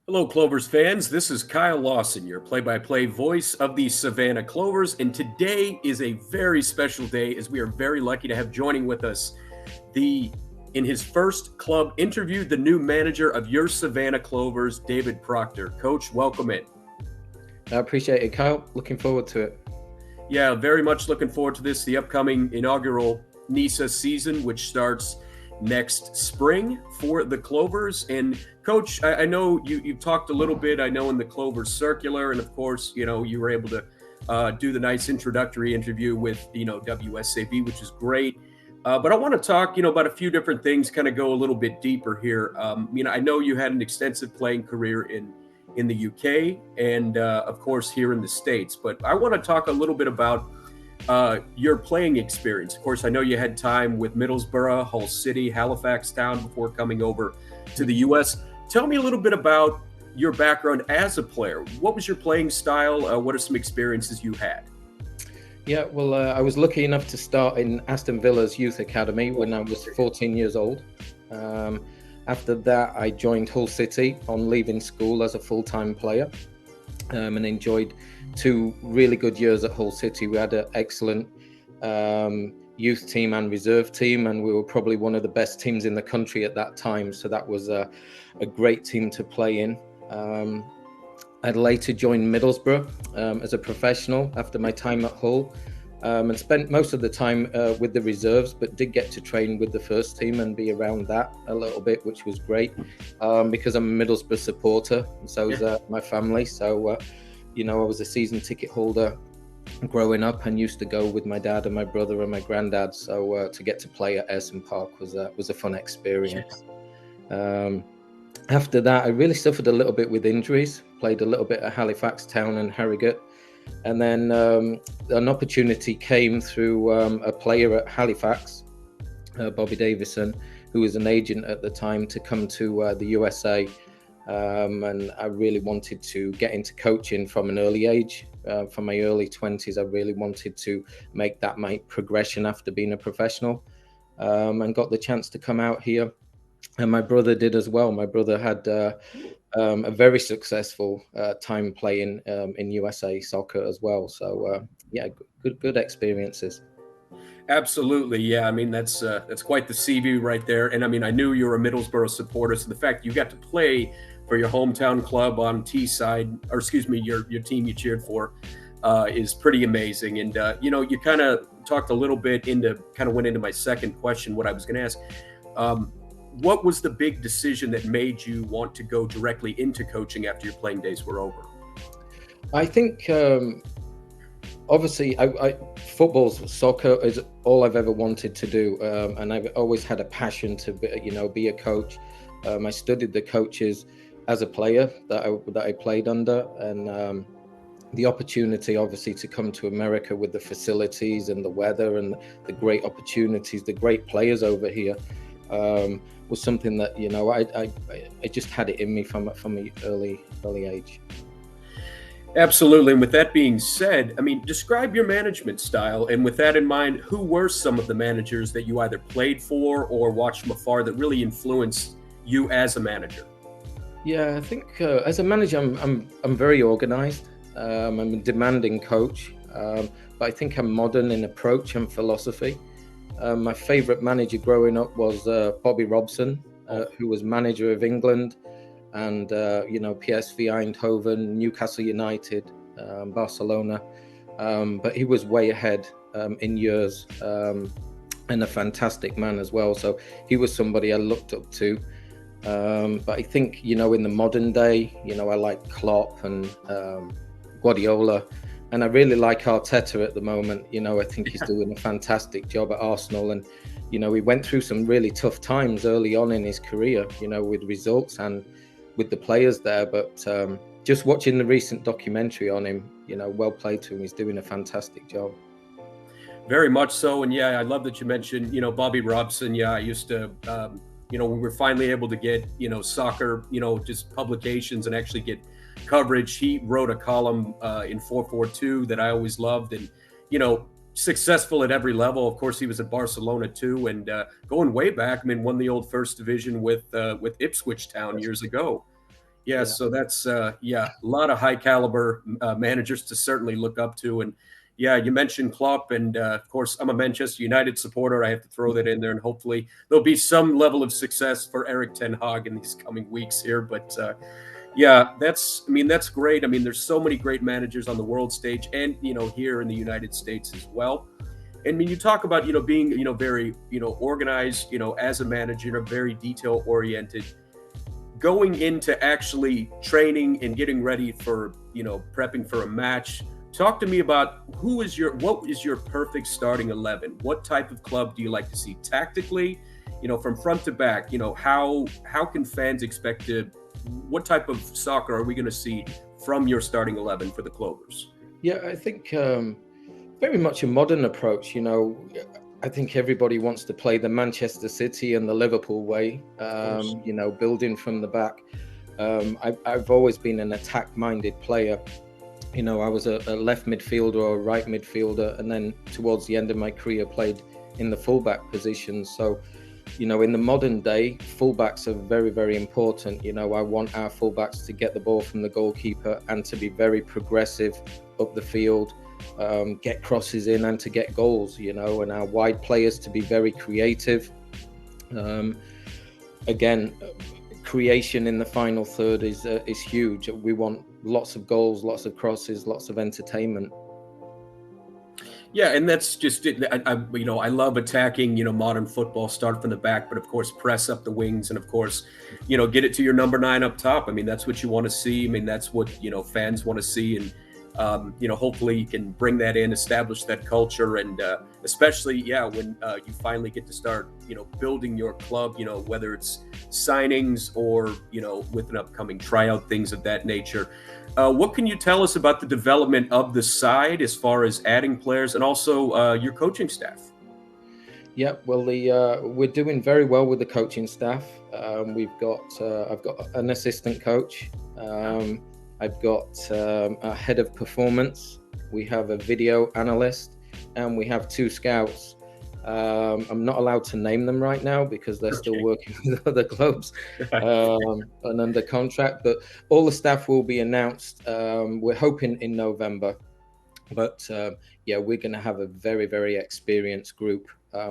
Hello, Clovers fans. This is Kyle Lawson, your play-by-play voice of the Savannah Clovers, and today is a very special day as we are very lucky to have joining with us in his first club interview, the new manager of your Savannah Clovers, David Proctor. Coach, welcome in. I appreciate it, Kyle. Looking forward to it. Yeah, very much looking forward to this, the upcoming inaugural NISA season, which starts next spring for the Clovers. And Coach, I know you've talked a little bit, I know, in the Clovers circular, and of course, you were able to do the nice introductory interview with, WSAB, which is great. But I want to talk, about a few different things, kind of go a little bit deeper here. I know you had an extensive playing career in the UK and, of course, here in the States. But I want to talk a little bit about your playing experience. Of course, I know you had time with Middlesbrough, Hull City, Halifax Town before coming over to the U.S. Tell me a little bit about your background as a player. What was your playing style? What are some experiences you had? Yeah, well, I was lucky enough to start in Aston Villa's youth academy when I was 14 years old. After that, I joined Hull City on leaving school as a full-time player and enjoyed 2 really good years at Hull City. We had an excellent youth team and reserve team, and we were probably one of the best teams in the country at that time. So that was a great team to play in. I'd later joined Middlesbrough as a professional after my time at Hull, and spent most of the time with the reserves, but did get to train with the first team and be around that a little bit, which was great because I'm a Middlesbrough supporter, and so is my family. So, I was a season ticket holder growing up and used to go with my dad and my brother and my granddad. So to get to play at Ayresome Park was a fun experience. After that, I really suffered a little bit with injuries, played a little bit at Halifax Town and Harrogate. And then an opportunity came through a player at Halifax, Bobby Davison, who was an agent at the time, to come to the USA. And I really wanted to get into coaching from an early age. From my early 20s, I really wanted to make that my progression after being a professional, and got the chance to come out here. And my brother did as well. My brother had a very successful time playing in USA soccer as well. So good experiences. Absolutely, yeah. I mean, that's quite the CV right there. And I mean, I knew you were a Middlesbrough supporter, so the fact you got to play for your hometown club on your team you cheered for, is pretty amazing. And you kind of talked a little bit went into my second question, what I was going to ask. What was the big decision that made you want to go directly into coaching after your playing days were over? I think obviously soccer is all I've ever wanted to do, and I've always had a passion to be a coach. I studied the coaches as a player that I played under, and the opportunity obviously to come to America with the facilities and the weather and the great opportunities, the great players over here, was something that I just had it in me from an early age. Absolutely. And with that being said, I mean, describe your management style. And with that in mind, who were some of the managers that you either played for or watched from afar that really influenced you as a manager? Yeah, I think as a manager, I'm very organized. I'm a demanding coach, but I think I'm modern in approach and philosophy. My favorite manager growing up was Bobby Robson, who was manager of England and, PSV Eindhoven, Newcastle United, Barcelona. But he was way ahead in years, and a fantastic man as well. So he was somebody I looked up to. But I think, in the modern day, I like Klopp and Guardiola. And I really like Arteta at the moment. I think he's doing a fantastic job at Arsenal. And, he went through some really tough times early on in his career, with results and with the players there. But just watching the recent documentary on him, well played to him. He's doing a fantastic job. Very much so. And yeah, I love that you mentioned, Bobby Robson. Yeah, I used to, we were finally able to get, soccer, just publications and actually get coverage. He wrote a column in 442 that I always loved, and successful at every level. Of course, he was at Barcelona too, and going way back, won the old first division with Ipswich Town years ago. Yeah, Yeah. so that's yeah, a lot of high caliber managers to certainly look up to. And yeah, you mentioned Klopp, and of course, I'm a Manchester United supporter. I have to throw that in there, and hopefully there'll be some level of success for Eric Ten Hag in these coming weeks here. But yeah, I mean, that's great. I mean, there's so many great managers on the world stage, and here in the United States as well. And when you talk about being very organized, as a manager, very detail oriented, going into actually training and getting ready for prepping for a match. Talk to me about what is your perfect starting 11. What type of club do you like to see tactically, from front to back? How can fans expect to, what type of soccer are we going to see from your starting 11 for the Clovers? Yeah, I think very much a modern approach. I think everybody wants to play the Manchester City and the Liverpool way, building from the back. I've always been an attack-minded player. I was a left midfielder or a right midfielder, and then towards the end of my career played in the fullback position. So, in the modern day, fullbacks are very, very important. I want our fullbacks to get the ball from the goalkeeper and to be very progressive up the field, get crosses in and to get goals, and our wide players to be very creative. Again, creation in the final third is huge. We want lots of goals, lots of crosses, lots of entertainment. Yeah, and that's just it. I love attacking, modern football, start from the back, but of course press up the wings, and of course, get it to your number 9 up top. I mean, that's what you want to see. I mean, that's what fans want to see, and hopefully you can bring that in, establish that culture, and especially, when you finally get to start, building your club, whether it's signings or, with an upcoming tryout, things of that nature. What can you tell us about the development of the side as far as adding players and also your coaching staff? Yeah, well, we're doing very well with the coaching staff. I've got an assistant coach. I've got a head of performance. We have a video analyst, and we have 2 scouts. I'm not allowed to name them right now because they're still working with other clubs and under contract. But all the staff will be announced. We're hoping in November. But we're going to have a very, very experienced group,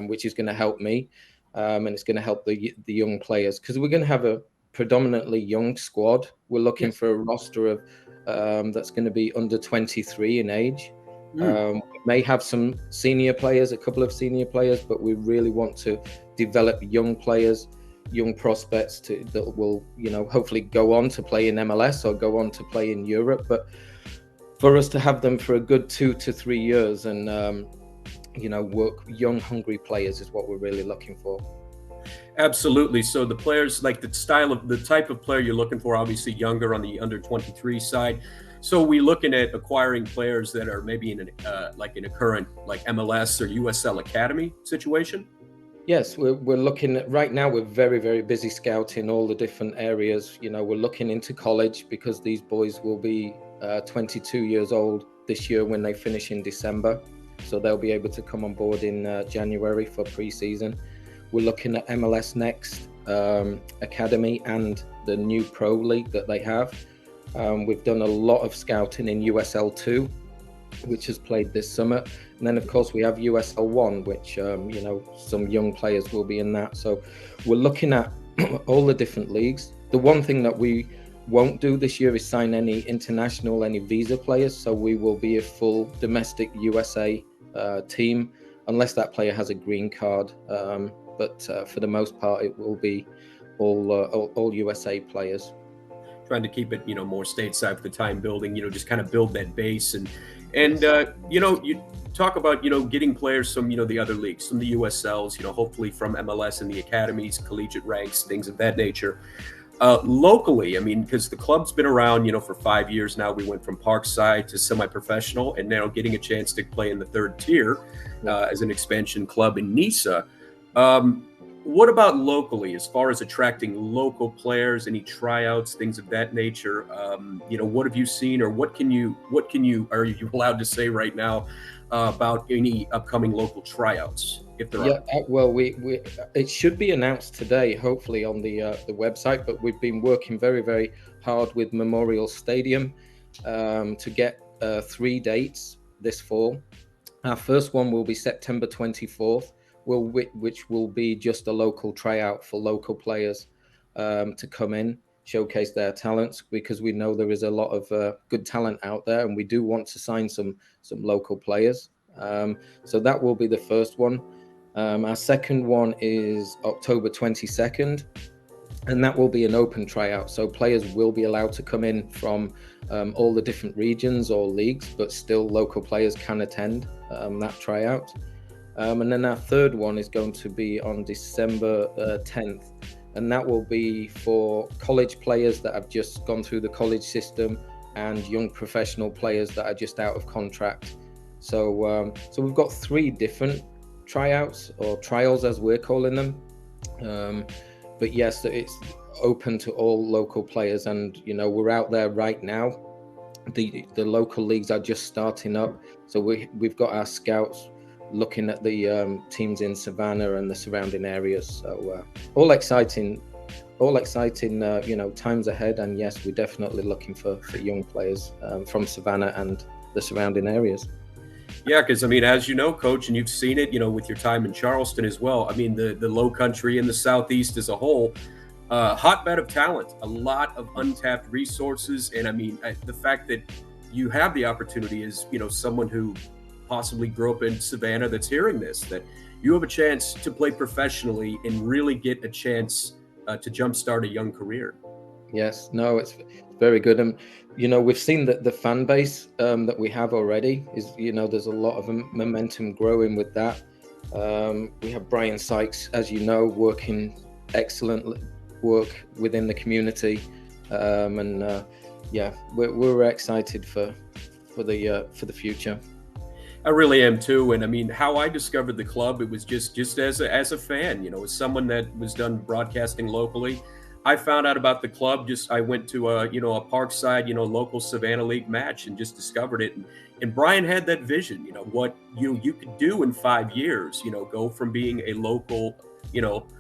which is going to help me, and it's going to help the young players, because we're going to have a predominantly young squad. We're looking for a roster of that's going to be under 23 in age. We may have some senior players, a couple of senior players, but we really want to develop young players, young prospects that will, hopefully go on to play in MLS or go on to play in Europe. But for us to have them for a good 2 to 3 years and, work young, hungry players is what we're really looking for. Absolutely. So the players, like the type of player you're looking for, obviously younger on the under 23 side. So we're looking at acquiring players that are maybe in a current MLS or USL Academy situation. Yes, we're looking at right now. We're very, very busy scouting all the different areas. We're looking into college because these boys will be 22 years old this year when they finish in December. So they'll be able to come on board in January for pre-season. We're looking at MLS Next Academy and the new Pro League that they have. We've done a lot of scouting in USL 2, which has played this summer. And then, of course, we have USL 1, which, some young players will be in that. So we're looking at all the different leagues. The one thing that we won't do this year is sign any any visa players. So we will be a full domestic USA team, unless that player has a green card. But for the most part, it will be all USA players. Trying to keep it, more stateside for the time building, just kind of build that base. And you talk about, getting players from, the other leagues, from the USLs, hopefully from MLS and the academies, collegiate ranks, things of that nature. Locally, I mean, because the club's been around, for 5 years now. We went from Parkside to semi-professional and now getting a chance to play in the 3rd tier as an expansion club in Nisa. what about locally, as far as attracting local players, any tryouts, things of that nature? What have you seen, or are you allowed to say right now about any upcoming local tryouts, if there Yeah, are? well, we it should be announced today, hopefully on the website. But we've been working very, very hard with Memorial Stadium to get 3 dates this fall. Our first one will be September 24th, which will be just a local tryout for local players to come in, showcase their talents, because we know there is a lot of good talent out there, and we do want to sign some local players. So that will be the first one. Our second one is October 22nd, and that will be an open tryout. So players will be allowed to come in from all the different regions or leagues, but still local players can attend that tryout. And then our third one is going to be on December 10th, and that will be for college players that have just gone through the college system and young professional players that are just out of contract. So we've got 3 different tryouts, or trials as we're calling them. But yes, it's open to all local players, and we're out there right now. The local leagues are just starting up, so we've got our scouts looking at the teams in Savannah and the surrounding areas. So all exciting times ahead. And yes, we're definitely looking for young players from Savannah and the surrounding areas. Yeah, because as you know, Coach, and you've seen it, with your time in Charleston as well. The Low Country and the Southeast as a whole, hotbed of talent, a lot of untapped resources, and the fact that you have the opportunity as someone who possibly grew up in Savannah that's hearing this, that you have a chance to play professionally and really get a chance to jumpstart a young career. Yes, no, it's very good. And we've seen that the fan base that we have already is, there's a lot of momentum growing with that. We have Brian Sykes, as you know, working excellent work within the community, yeah, we're excited for the future. I really am too. And how I discovered the club, it was just as a fan, as someone that was done broadcasting locally. I found out about the club. I went to a Parkside, local Savannah League match, and just discovered it. And Brian had that vision, what you could do in 5 years, go from being a local,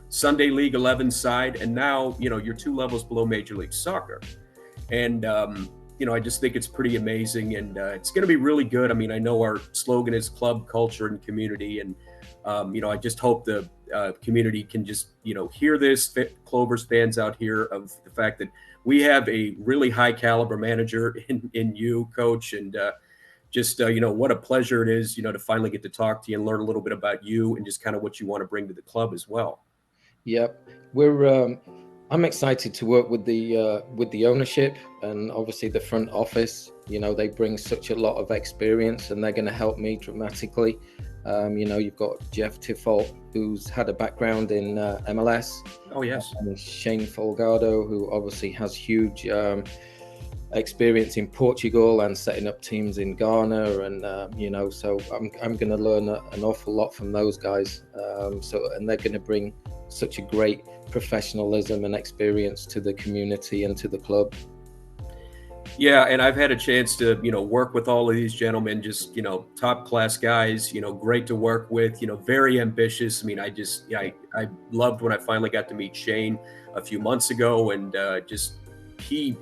Sunday League 11 side, and now, you're 2 levels below Major League Soccer. And, I just think it's pretty amazing, and it's going to be really good. I know our slogan is club, culture, and community. And, I just hope the community can just, hear this, Clovers fans out here, of the fact that we have a really high caliber manager in you, Coach. And what a pleasure it is, to finally get to talk to you and learn a little bit about you and just kind of what you want to bring to the club as well. Yep. I'm excited to work with the ownership and obviously the front office. They bring such a lot of experience, and they're going to help me dramatically. You've got Jeff Tiffolt, who's had a background in MLS. Oh, yes. And Shane Folgado, who obviously has huge experience in Portugal and setting up teams in Ghana. And, so I'm going to learn an awful lot from those guys. And they're going to bring such a great professionalism and experience to the community and to the club. Yeah, and I've had a chance to, work with all of these gentlemen, just, top class guys, great to work with, very ambitious. I loved when I finally got to meet Shane a few months ago, and he's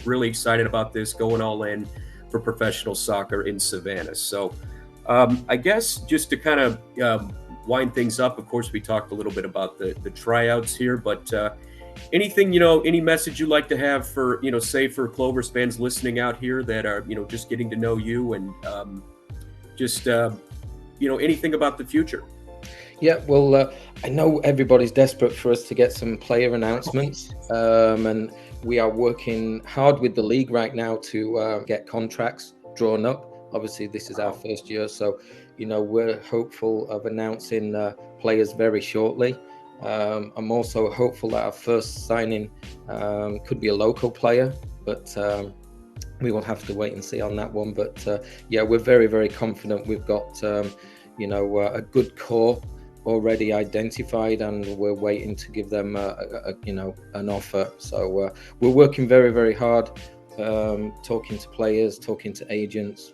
really excited about this, going all in for professional soccer in Savannah. So I guess just to kind of wind things up, of course, we talked a little bit about the tryouts here, but anything, any message you'd like to have for, say for Clovers fans listening out here that are, just getting to know you, and anything about the future? Yeah, well, I know everybody's desperate for us to get some player announcements, and we are working hard with the league right now to get contracts drawn up. Obviously, this is our first year, so we're hopeful of announcing players very shortly. I'm also hopeful that our first signing could be a local player, but we will have to wait and see on that one. But yeah, we're very, very confident. We've got a good core already identified, and we're waiting to give them an offer. So we're working very, very hard, talking to players, talking to agents,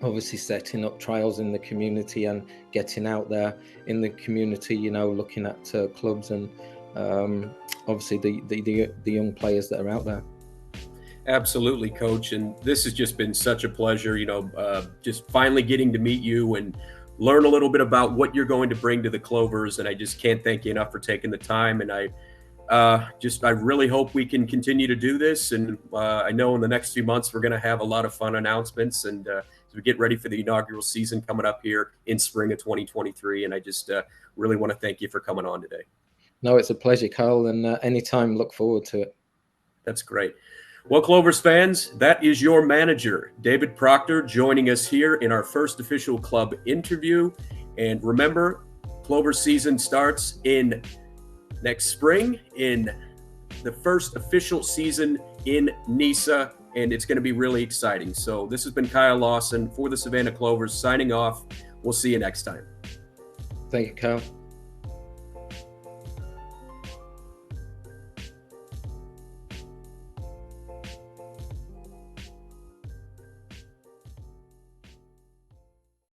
obviously setting up trials in the community and getting out there in the community, looking at clubs and obviously the young players that are out there. Absolutely, Coach. And this has just been such a pleasure, just finally getting to meet you and learn a little bit about what you're going to bring to the Clovers. And I just can't thank you enough for taking the time. And I really hope we can continue to do this. And I know in the next few months, we're going to have a lot of fun announcements and as we get ready for the inaugural season coming up here in spring of 2023. And I just really want to thank you for coming on today. No, it's a pleasure, Carl. And anytime, look forward to it. That's great. Well, Clovers fans, that is your manager, David Proctor, joining us here in our first official club interview. And remember, Clovers season starts in next spring in the first official season in NISA, and it's going to be really exciting. So this has been Kyle Lawson for the Savannah Clovers signing off. We'll see you next time. Thank you, Kyle.